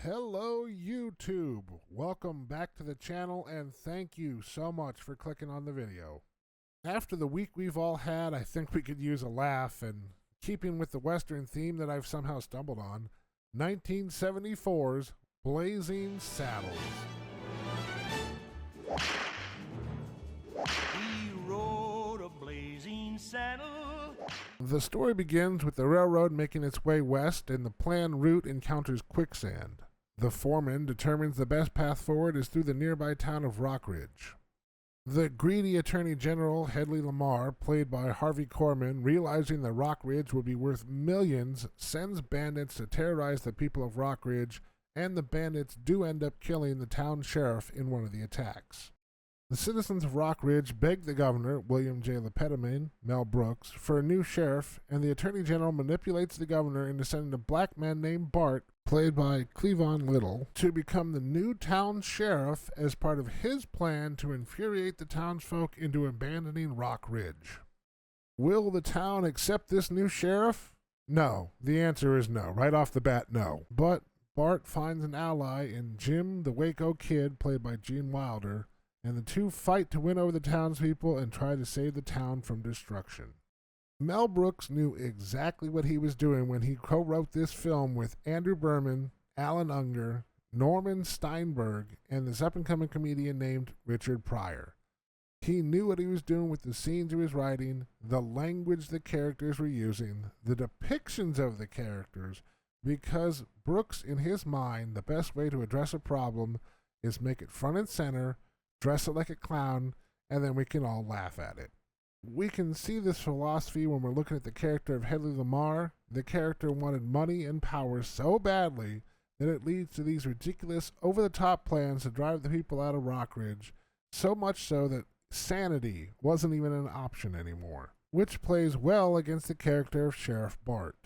Hello, YouTube. Welcome back to the channel, and thank you so much for clicking on the video. After the week we've all had, I think we could use a laugh, and keeping with the Western theme that I've somehow stumbled on, 1974's Blazing Saddles. He rode a blazing saddle. The story begins with the railroad making its way west, and the planned route encounters quicksand. The foreman determines the best path forward is through the nearby town of Rockridge. The greedy Attorney General Hedley Lamar, played by Harvey Korman, realizing that Rockridge would be worth millions, sends bandits to terrorize the people of Rockridge, and the bandits do end up killing the town sheriff in one of the attacks. The citizens of Rockridge beg the governor, William J. Lepetamin, Mel Brooks, for a new sheriff, and the Attorney General manipulates the governor into sending a black man named Bart, played by Cleavon Little, to become the new town sheriff as part of his plan to infuriate the townsfolk into abandoning Rockridge. Will the town accept this new sheriff? No. The answer is no. Right off the bat, no. But Bart finds an ally in Jim the Waco Kid, played by Gene Wilder, and the two fight to win over the townspeople and try to save the town from destruction. Mel Brooks knew exactly what he was doing when he co-wrote this film with Andrew Berman, Alan Unger, Norman Steinberg, and this up-and-coming comedian named Richard Pryor. He knew what he was doing with the scenes he was writing, the language the characters were using, the depictions of the characters, because Brooks, in his mind, the best way to address a problem is make it front and center, dress it like a clown, and then we can all laugh at it. We can see this philosophy when we're looking at the character of Hedley Lamar. The character wanted money and power so badly that it leads to these ridiculous, over-the-top plans to drive the people out of Rockridge, so much so that sanity wasn't even an option anymore, which plays well against the character of Sheriff Bart.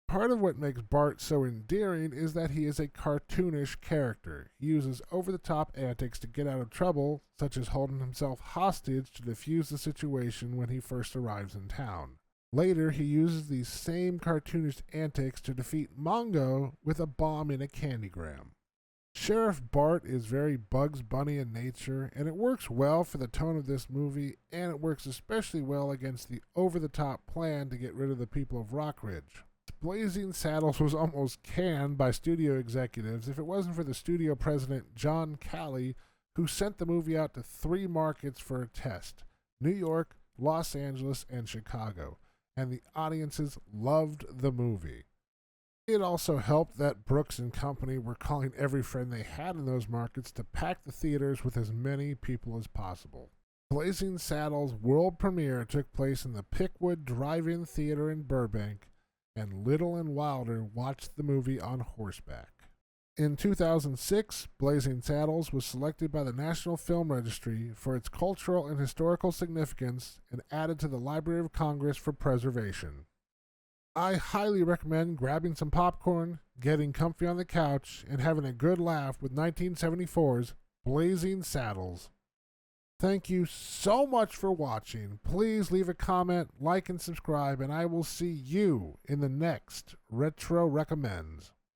Part of what makes Bart so endearing is that he is a cartoonish character. He uses over-the-top antics to get out of trouble, such as holding himself hostage to defuse the situation when he first arrives in town. Later, he uses these same cartoonish antics to defeat Mongo with a bomb in a candygram. Sheriff Bart is very Bugs Bunny in nature, and it works well for the tone of this movie, and it works especially well against the over-the-top plan to get rid of the people of Rockridge. Blazing Saddles was almost canned by studio executives if it wasn't for the studio president, John Calley, who sent the movie out to 3 markets for a test: New York, Los Angeles, and Chicago, and the audiences loved the movie. It also helped that Brooks and company were calling every friend they had in those markets to pack the theaters with as many people as possible. Blazing Saddles' world premiere took place in the Pickwood Drive-In Theater in Burbank, and Little and Wilder watched the movie on horseback. In 2006, Blazing Saddles was selected by the National Film Registry for its cultural and historical significance and added to the Library of Congress for preservation. I highly recommend grabbing some popcorn, getting comfy on the couch, and having a good laugh with 1974's Blazing Saddles. Thank you so much for watching. Please leave a comment, like, and subscribe, and I will see you in the next Retro Recommends.